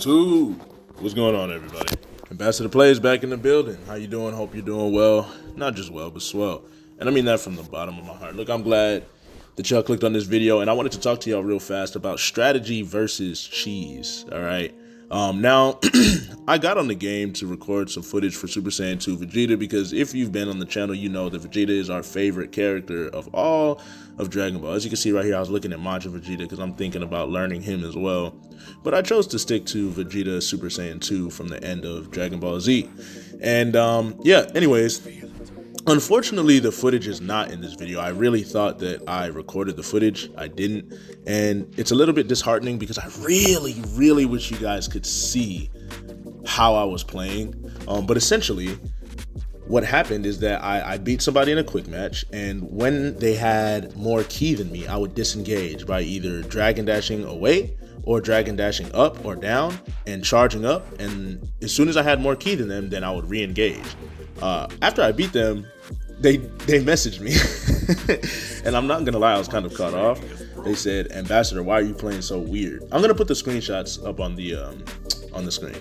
YouTube. What's going on, everybody? AmbassadorPlays back in the building. How you doing? Hope you're doing well. Not just well, but swell. And I mean that from the bottom of my heart. Look, I'm glad that y'all clicked on this video, and I wanted to talk to y'all real fast about strategy versus cheese. All right. Now, I got on the game to record some footage for Super Saiyan 2 Vegeta because if you've been on the channel, you know that Vegeta is our favorite character of all of Dragon Ball. As you can see right here, I was looking at Majin Vegeta because I'm thinking about learning him as well. But I chose to stick to Vegeta Super Saiyan 2 from the end of Dragon Ball Z. And yeah, anyways, unfortunately, the footage is not in this video. I really thought that I recorded the footage. I didn't. And it's a little bit disheartening because I really wish you guys could see how I was playing. But essentially, what happened is that I beat somebody in a quick match, and when they had more ki than me, I would disengage by either dragon dashing away or dragon dashing up or down and charging up. And as soon as I had more ki than them, then I would re-engage. After I beat them, they messaged me and I'm not gonna lie, I was kind of caught off. They said, "Ambassador, why are you playing so weird?" I'm gonna put the screenshots up on the screen,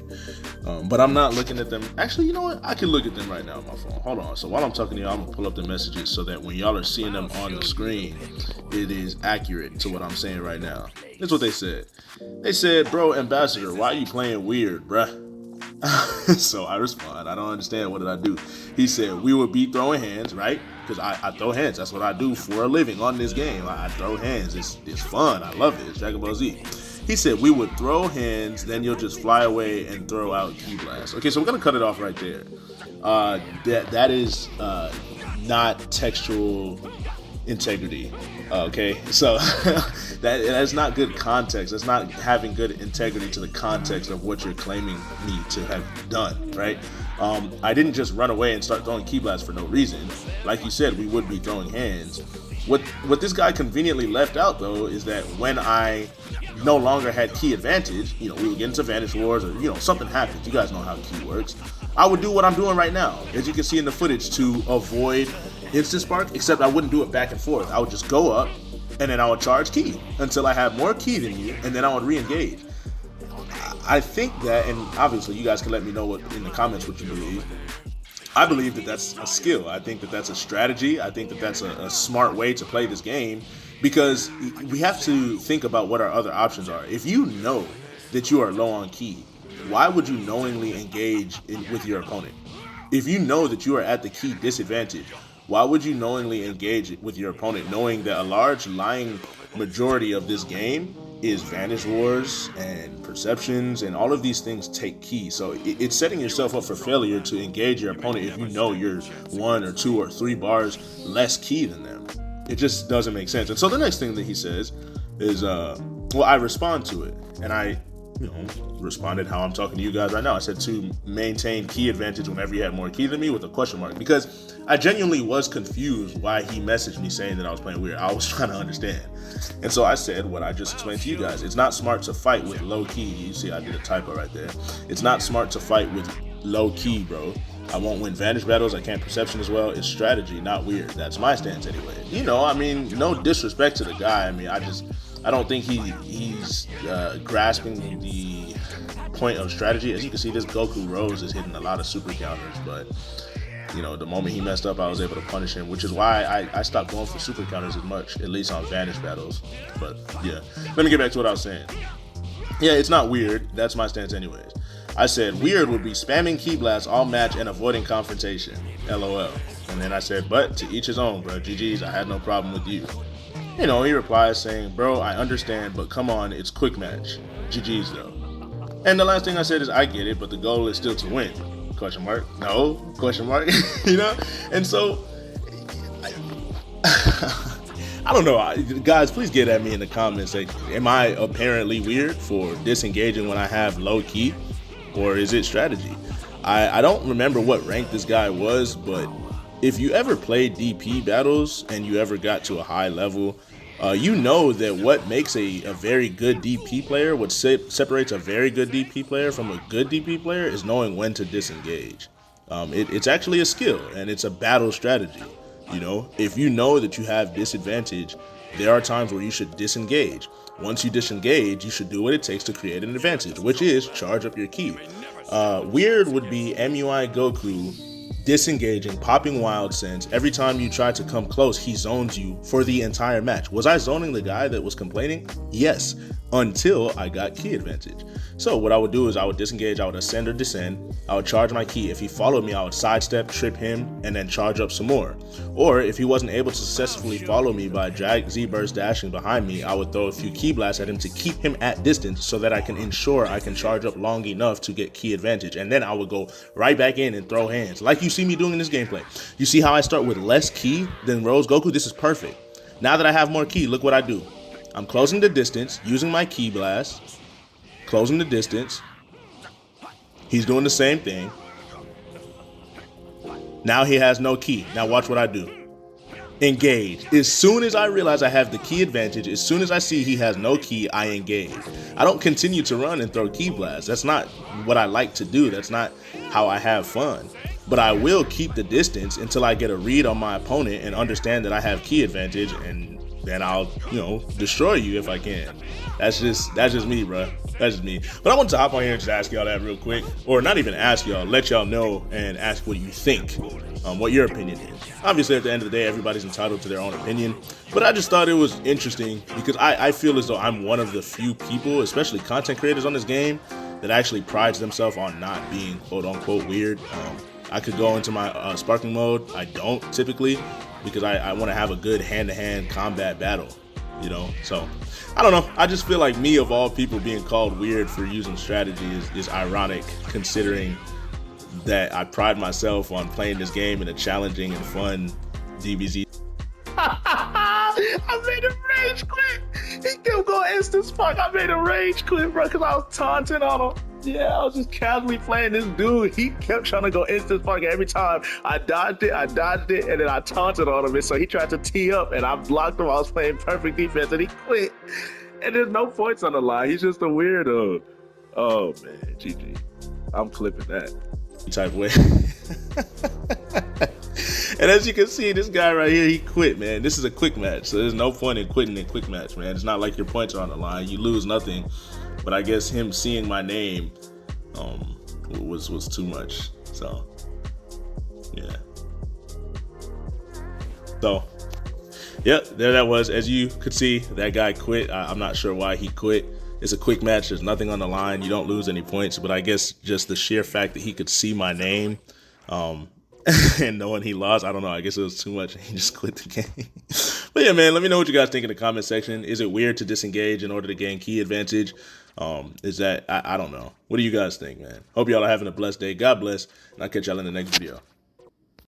but I'm not looking at them. Actually, you know what? I can look at them right now on my phone. Hold on. So while I'm talking to you, I'm gonna pull up the messages so that when y'all are seeing them on the screen, it is accurate to what I'm saying right now. That's what they said. They said, "Bro, Ambassador, why are you playing weird, bruh?" So I respond, "I don't understand. What did I do?" He said, "We would be throwing hands, right? Because I throw hands. That's what I do for a living on this game. I throw hands. It's fun. I love it. It's Dragon Ball Z." He said, "We would throw hands, then you'll just fly away and throw out ki blast." Okay, so we're gonna cut it off right there. That is not textual integrity. Okay, so that's not good context. That's not having good integrity to the context of what you're claiming me to have done, right? I didn't just run away and start throwing ki blasts for no reason. Like you said, we would be throwing hands. What this guy conveniently left out, though, is that when I no longer had ki advantage, we would get into Vanish Wars, or something happens. You guys know how ki works. I would do what I'm doing right now, as you can see in the footage, to avoid instant spark, except I wouldn't do it back and forth. I would just go up, and then I would charge ki until I had more ki than you, and then I would re-engage. I think that, and obviously you guys can let me know in the comments what you believe. I believe that that's a skill. I think that that's a strategy. I think that that's a smart way to play this game, because we have to think about what our other options are. If you know that you are low on ki, why would you knowingly engage with your opponent? If you know that you are at the ki disadvantage, why would you knowingly engage with your opponent, knowing that a large lying majority of this game is Vanish Wars and perceptions, and all of these things take ki? So it's setting yourself up for failure to engage your opponent if you know you're 1 or 2 or 3 bars less ki than them. It just doesn't make sense. And so the next thing that he says is, well, I respond to it, and I responded how I'm talking to you guys right now. I said, to maintain ki advantage whenever you had more ki than me, with a question mark, because I genuinely was confused why he messaged me saying that I was playing weird. I was trying to understand. And so I said what I just explained to you guys. It's not smart to fight with low ki. You see, I did a typo right there. It's not smart to fight with low ki, bro. I won't win Vanish battles. I can't perception as well. It's strategy, not weird. That's my stance anyway. No disrespect to the guy. I don't think he's grasping the point of strategy. As you can see, this Goku Rose is hitting a lot of super counters, but the moment he messed up, I was able to punish him, which is why I stopped going for super counters as much, at least on Vanish battles. But yeah, let me get back to what I was saying. Yeah, it's not weird. That's my stance anyways. I said weird would be spamming ki blasts all match and avoiding confrontation. LOL. And then I said, but to each his own, bro. GG's, I had no problem with you. He replies saying, "Bro, I understand, but come on, it's quick match. GG's though." And the last thing I said is, "I get it, but the goal is still to win." Question mark. No? Question mark. And so I don't know. Guys, please get at me in the comments. Like, am I apparently weird for disengaging when I have low ki, or is it strategy? I don't remember what rank this guy was, but if you ever played DP battles and you ever got to a high level, you know that what makes a very good DP player, what separates a very good DP player from a good DP player, is knowing when to disengage. It's actually a skill, and it's a battle strategy. If you know that you have disadvantage there are times where you should disengage. Once you disengage, you should do what it takes to create an advantage, which is charge up your ki. Weird would be MUI Goku disengaging, popping Wild Sense. Every time you try to come close, he zones you for the entire match. Was I zoning the guy that was complaining? Yes, until I got ki advantage. So what I would do is I would disengage, I would ascend or descend, I would charge my ki. If he followed me, I would sidestep, trip him, and then charge up some more. Or if he wasn't able to successfully follow me by drag Z-burst dashing behind me, I would throw a few ki blasts at him to keep him at distance so that I can ensure I can charge up long enough to get ki advantage. And then I would go right back in and throw hands, like you see me doing in this gameplay. You see how I start with less ki than Rose Goku? This is perfect. Now that I have more ki, look what I do. I'm closing the distance, using my ki blast, closing the distance. He's doing the same thing. Now he has no ki. Now watch what I do. Engage. As soon as I realize I have the ki advantage, as soon as I see he has no ki, I engage. I don't continue to run and throw ki blasts. That's not what I like to do. That's not how I have fun. But I will keep the distance until I get a read on my opponent and understand that I have ki advantage, and then I'll, destroy you if I can. That's just me, bro. That's just me. But I wanted to hop on here and just ask y'all that real quick, or not even ask y'all, let y'all know and ask what you think, what your opinion is. Obviously, at the end of the day, everybody's entitled to their own opinion, but I just thought it was interesting because I feel as though I'm one of the few people, especially content creators on this game, that actually prides themselves on not being quote unquote weird. I could go into my sparkling mode. I don't typically, because I want to have a good hand-to-hand combat battle, So I don't know. I just feel like me, of all people, being called weird for using strategy is ironic, considering that I pride myself on playing this game in a challenging and fun DBZ. I made a rage quit. He kept going instant spark. I made a rage quit, bro, because I was taunting on him. Yeah, I was just casually playing this dude. He kept trying to go instant spark every time. I dodged it, and then I taunted on him. And so he tried to tee up, and I blocked him. I was playing perfect defense, and he quit. And there's no points on the line. He's just a weirdo. Oh, man, GG. I'm clipping that. Type way. And as you can see, this guy right here, he quit, man. This is a quick match, so there's no point in quitting a quick match, man. It's not like your points are on the line. You lose nothing. But I guess him seeing my name was too much. So, yeah. So, yeah, there that was. As you could see, that guy quit. I'm not sure why he quit. It's a quick match. There's nothing on the line. You don't lose any points. But I guess just the sheer fact that he could see my name and knowing he lost, I don't know. I guess it was too much. He just quit the game. But yeah, man, let me know what you guys think in the comment section. Is it weird to disengage in order to gain ki advantage? Is that, I don't know. What do you guys think, man? Hope y'all are having a blessed day. God bless. And I'll catch y'all in the next video.